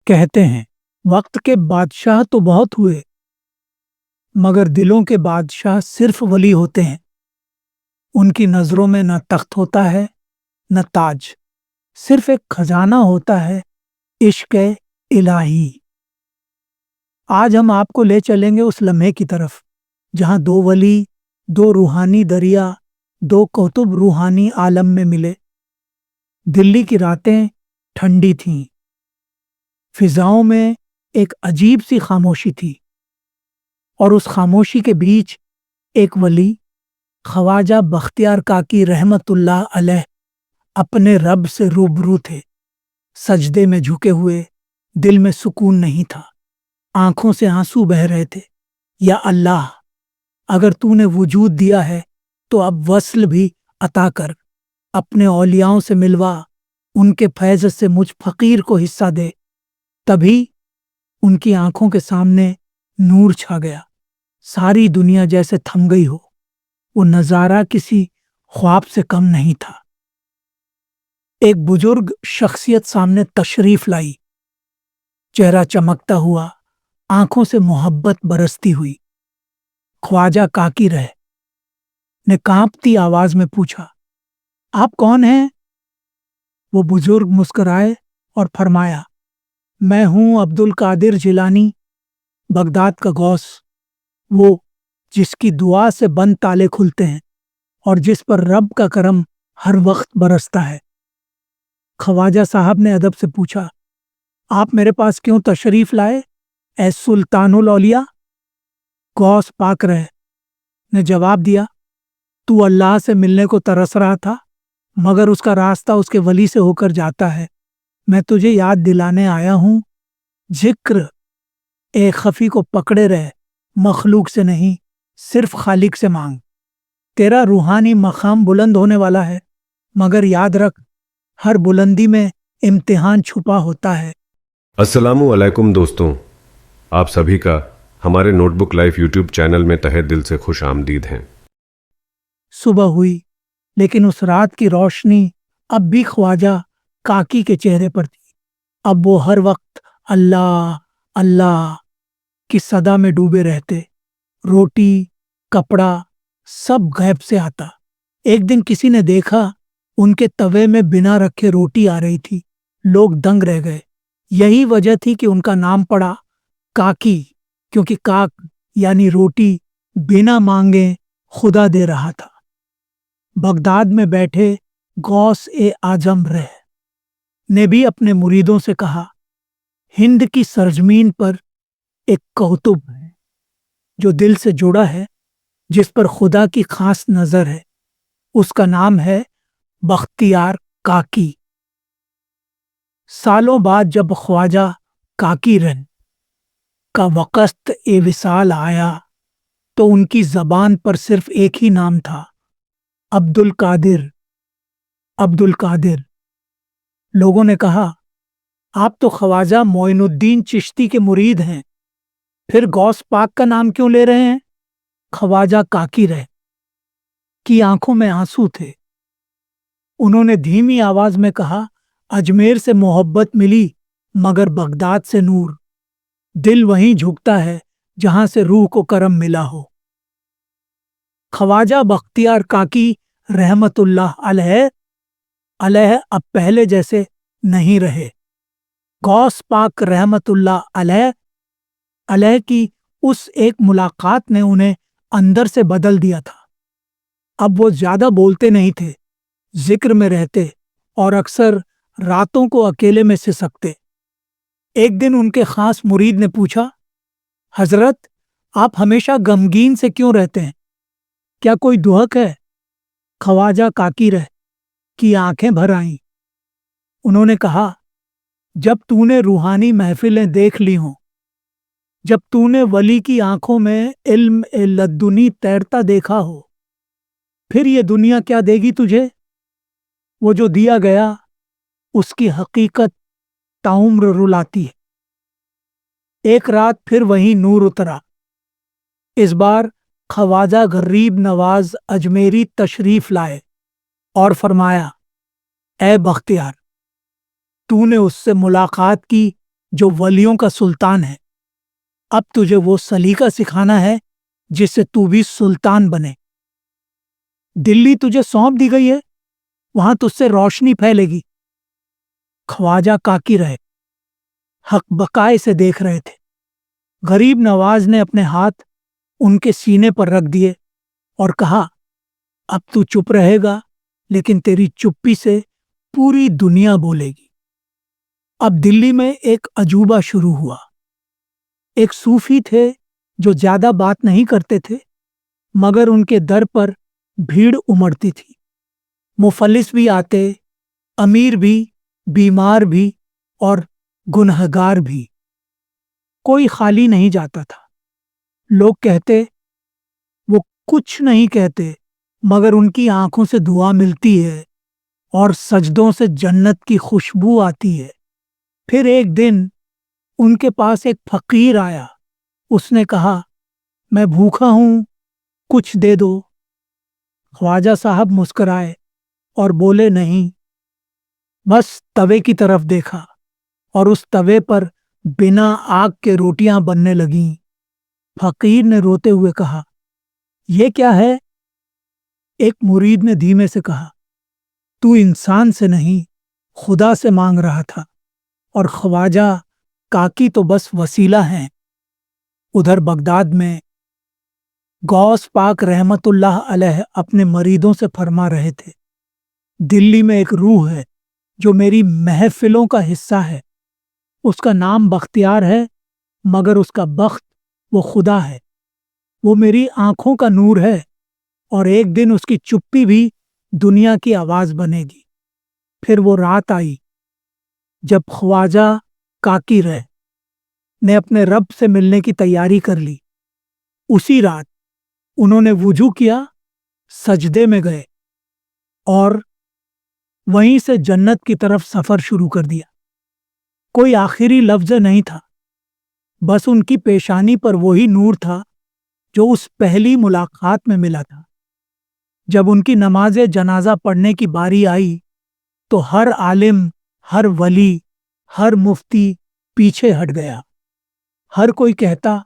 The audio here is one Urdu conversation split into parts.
کہتے ہیں وقت کے بادشاہ تو بہت ہوئے مگر دلوں کے بادشاہ صرف ولی ہوتے ہیں۔ ان کی نظروں میں نہ تخت ہوتا ہے نہ تاج، صرف ایک خزانہ ہوتا ہے، عشق الہی۔ آج ہم آپ کو لے چلیں گے اس لمحے کی طرف جہاں دو ولی، دو روحانی دریا، دو قطب روحانی عالم میں ملے۔ دلی کی راتیں ٹھنڈی تھیں، فضاؤں میں ایک عجیب سی خاموشی تھی، اور اس خاموشی کے بیچ ایک ولی، خواجہ بختیار کاکی رحمت اللہ علیہ، اپنے رب سے روبرو تھے۔ سجدے میں جھکے ہوئے، دل میں سکون نہیں تھا، آنکھوں سے آنسو بہہ رہے تھے۔ یا اللہ، اگر تو نے وجود دیا ہے تو اب وصل بھی عطا کر، اپنے اولیاؤں سے ملوا، ان کے فیض سے مجھ فقیر کو حصہ دے۔ تبھی ان کی آنکھوں کے سامنے نور چھا گیا، ساری دنیا جیسے تھم گئی ہو۔ وہ نظارہ کسی خواب سے کم نہیں تھا۔ ایک بزرگ شخصیت سامنے تشریف لائی، چہرہ چمکتا ہوا، آنکھوں سے محبت برستی ہوئی۔ خواجہ کاکی رہ نے کانپتی آواز میں پوچھا، آپ کون ہیں؟ وہ بزرگ مسکرائے اور فرمایا، میں ہوں عبد القادر جیلانی، بغداد کا غوث، وہ جس کی دعا سے بند تالے کھلتے ہیں اور جس پر رب کا کرم ہر وقت برستا ہے۔ خواجہ صاحب نے ادب سے پوچھا، آپ میرے پاس کیوں تشریف لائے اے سلطان الاولیاء؟ غوث پاک رہ نے جواب دیا، تو اللہ سے ملنے کو ترس رہا تھا، مگر اس کا راستہ اس کے ولی سے ہو کر جاتا ہے۔ میں تجھے یاد دلانے آیا ہوں، ذکر اے خفی کو پکڑے رہ، مخلوق سے نہیں صرف خالق سے مانگ۔ تیرا روحانی مقام بلند ہونے والا ہے، مگر یاد رکھ ہر بلندی میں امتحان چھپا ہوتا ہے۔ السلام علیکم دوستوں، آپ سبھی کا ہمارے note book life YouTube channel میں تہہ دل سے خوش آمدید ہیں۔ صبح ہوئی، لیکن اس رات کی روشنی اب بھی خواجہ کاکی کے چہرے پر تھی۔ اب وہ ہر وقت اللہ اللہ کی صدا میں ڈوبے رہتے۔ روٹی، کپڑا، سب غیب سے آتا۔ ایک دن کسی نے دیکھا، ان کے توے میں بنا رکھے روٹی آ رہی تھی۔ لوگ دنگ رہ گئے۔ یہی وجہ تھی کہ ان کا نام پڑا کاکی، کیونکہ کاک یعنی روٹی بنا مانگے خدا دے رہا تھا۔ بغداد میں بیٹھے غوث اعظم رہ نے بھی اپنے مریدوں سے کہا، ہند کی سرزمین پر ایک قطب ہے جو دل سے جڑا ہے، جس پر خدا کی خاص نظر ہے، اس کا نام ہے بختیار کاکی۔ سالوں بعد جب خواجہ کاکی رن کا وقت وصال آیا تو ان کی زبان پر صرف ایک ہی نام تھا، عبد القادر۔ عبد القادر۔ لوگوں نے کہا، آپ تو خواجہ معین الدین چشتی کے مرید ہیں، پھر غوث پاک کا نام کیوں لے رہے ہیں؟ خواجہ کاکی رہ کی آنکھوں میں آنسو تھے۔ انہوں نے دھیمی آواز میں کہا، اجمیر سے محبت ملی مگر بغداد سے نور۔ دل وہیں جھکتا ہے جہاں سے روح کو کرم ملا ہو۔ خواجہ بختیار کاکی رحمت اللہ علیہ اب پہلے جیسے نہیں رہے۔ غوث پاک رحمت اللہ علیہ کی اس ایک ملاقات نے انہیں اندر سے بدل دیا تھا۔ اب وہ زیادہ بولتے نہیں تھے، ذکر میں رہتے اور اکثر راتوں کو اکیلے میں سسکتے۔ ایک دن ان کے خاص مرید نے پوچھا، حضرت آپ ہمیشہ غمگین سے کیوں رہتے ہیں؟ کیا کوئی دھوک ہے؟ خواجہ کاکی رہ کی آنکھیں بھر آئیں۔ انہوں نے کہا، جب تو نے روحانی محفلیں دیکھ لی ہوں، جب تو نے ولی کی آنکھوں میں علم لدنی تیرتا دیکھا ہو، پھر یہ دنیا کیا دے گی تجھے؟ وہ جو دیا گیا اس کی حقیقت تعمر رلاتی ہے۔ ایک رات پھر وہی نور اترا۔ اس بار خواجہ غریب نواز اجمیری تشریف لائے اور فرمایا، اے بختیار، تو نے اس سے ملاقات کی جو ولیوں کا سلطان ہے۔ اب تجھے وہ سلیقہ سکھانا ہے جس سے تو بھی سلطان بنے۔ دلی تجھے سونپ دی گئی ہے، وہاں تجھ سے روشنی پھیلے گی۔ خواجہ کاکی رہے حق بقائے سے دیکھ رہے تھے۔ غریب نواز نے اپنے ہاتھ ان کے سینے پر رکھ دیے اور کہا، اب تو چپ رہے گا، لیکن تیری چپی سے پوری دنیا بولے گی۔ اب دلی میں ایک عجوبہ شروع ہوا۔ ایک صوفی تھے جو زیادہ بات نہیں کرتے تھے، مگر ان کے در پر بھیڑ امڑتی تھی۔ مفلس بھی آتے، امیر بھی، بیمار بھی اور گنہگار بھی، کوئی خالی نہیں جاتا تھا۔ لوگ کہتے وہ کچھ نہیں کہتے، مگر ان کی آنکھوں سے دعا ملتی ہے اور سجدوں سے جنت کی خوشبو آتی ہے۔ پھر ایک دن ان کے پاس ایک فقیر آیا۔ اس نے کہا، میں بھوکا ہوں، کچھ دے دو۔ خواجہ صاحب مسکرائے اور بولے، نہیں۔ بس توے کی طرف دیکھا اور اس توے پر بنا آگ کے روٹیاں بننے لگیں۔ فقیر نے روتے ہوئے کہا، یہ کیا ہے؟ ایک مرید نے دھیمے سے کہا، تو انسان سے نہیں، خدا سے مانگ رہا تھا، اور خواجہ کاکی تو بس وسیلہ ہیں۔ ادھر بغداد میں غوث پاک رحمت اللہ علیہ اپنے مریدوں سے فرما رہے تھے، دلی میں ایک روح ہے جو میری محفلوں کا حصہ ہے۔ اس کا نام بختیار ہے، مگر اس کا بخت وہ خدا ہے۔ وہ میری آنکھوں کا نور ہے، اور ایک دن اس کی چپی بھی دنیا کی آواز بنے گی۔ پھر وہ رات آئی جب خواجہ کاکی رہ نے اپنے رب سے ملنے کی تیاری کر لی۔ اسی رات انہوں نے وضو کیا، سجدے میں گئے اور وہیں سے جنت کی طرف سفر شروع کر دیا۔ کوئی آخری لفظ نہیں تھا، بس ان کی پیشانی پر وہی نور تھا جو اس پہلی ملاقات میں ملا تھا۔ جب ان کی نماز جنازہ پڑھنے کی باری آئی تو ہر عالم، ہر ولی، ہر مفتی پیچھے ہٹ گیا۔ ہر کوئی کہتا،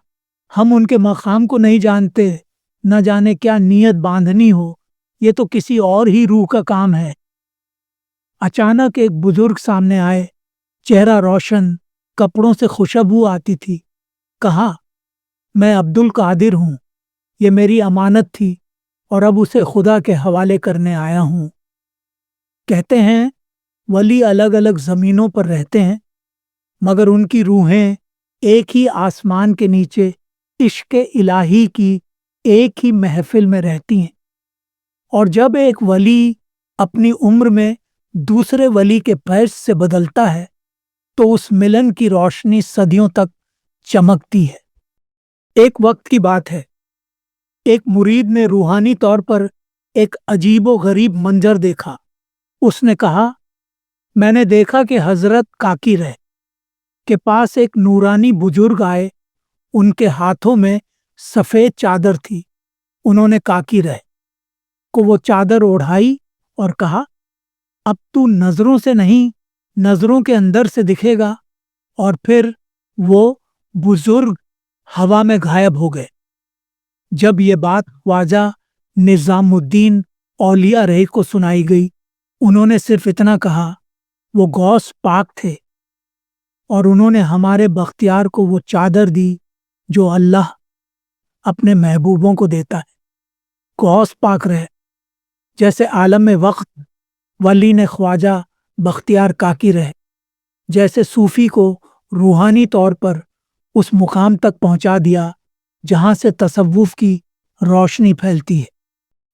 ہم ان کے مقام کو نہیں جانتے، نہ جانے کیا نیت باندھنی ہو، یہ تو کسی اور ہی روح کا کام ہے۔ اچانک ایک بزرگ سامنے آئے، چہرہ روشن، کپڑوں سے خوشبو آتی تھی۔ کہا، میں عبد القادر ہوں، یہ میری امانت تھی اور اب اسے خدا کے حوالے کرنے آیا ہوں۔ کہتے ہیں ولی الگ الگ زمینوں پر رہتے ہیں، مگر ان کی روحیں ایک ہی آسمان کے نیچے عشق الہی کی ایک ہی محفل میں رہتی ہیں۔ اور جب ایک ولی اپنی عمر میں دوسرے ولی کے فیض سے بدلتا ہے تو اس ملن کی روشنی صدیوں تک چمکتی ہے۔ ایک وقت کی بات ہے، ایک مرید نے روحانی طور پر ایک عجیب و غریب منظر دیکھا۔ اس نے کہا، میں نے دیکھا کہ حضرت کاکی رہ کے پاس ایک نورانی بزرگ آئے، ان کے ہاتھوں میں سفید چادر تھی۔ انہوں نے کاکی رہ کو وہ چادر اوڑھائی اور کہا، اب تو نظروں سے نہیں، نظروں کے اندر سے دکھے گا۔ اور پھر وہ بزرگ ہوا میں غائب ہو گئے۔ جب یہ بات خواجہ نظام الدین اولیاء رہ کو سنائی گئی، انہوں نے صرف اتنا کہا، وہ غوث پاک تھے، اور انہوں نے ہمارے بختیار کو وہ چادر دی جو اللہ اپنے محبوبوں کو دیتا ہے۔ غوث پاک رہ جیسے عالم وقت ولی نے خواجہ بختیار کاکی رہ جیسے صوفی کو روحانی طور پر اس مقام تک پہنچا دیا جہاں سے تصوف کی روشنی پھیلتی ہے۔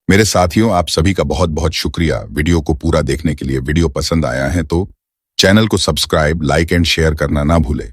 میرے ساتھیوں، آپ سبھی کا بہت بہت شکریہ ویڈیو کو پورا دیکھنے کے لیے۔ ویڈیو پسند آیا ہے تو چینل کو سبسکرائب، لائک اینڈ شیئر کرنا نہ بھولے۔